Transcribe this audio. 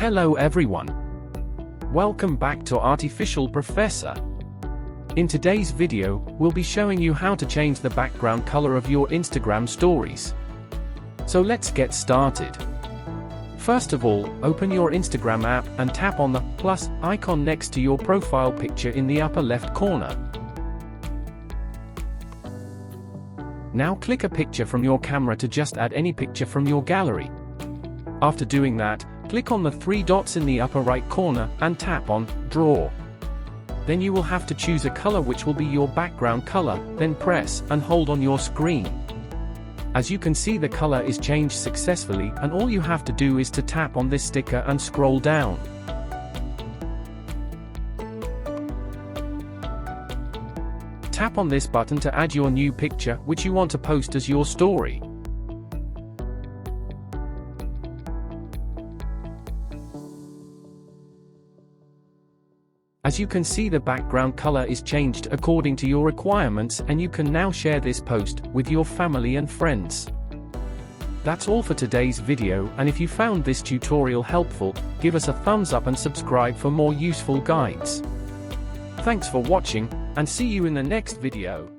Hello everyone. Welcome back to Artificial Professor. In today's video, we'll be showing you how to change the background color of your Instagram stories. So let's get started. First of all, open your Instagram app and tap on the plus icon next to your profile picture in the upper left corner. Now click a picture from your camera to just add any picture from your gallery. After doing that, click on the three dots in the upper right corner and tap on Draw. Then you will have to choose a color which will be your background color, then press and hold on your screen. As you can see, the color is changed successfully, and all you have to do is to tap on this sticker and scroll down. Tap on this button to add your new picture which you want to post as your story. As you can see, the background color is changed according to your requirements, and you can now share this post with your family and friends. That's all for today's video, and if you found this tutorial helpful, give us a thumbs up and subscribe for more useful guides. Thanks for watching, and see you in the next video.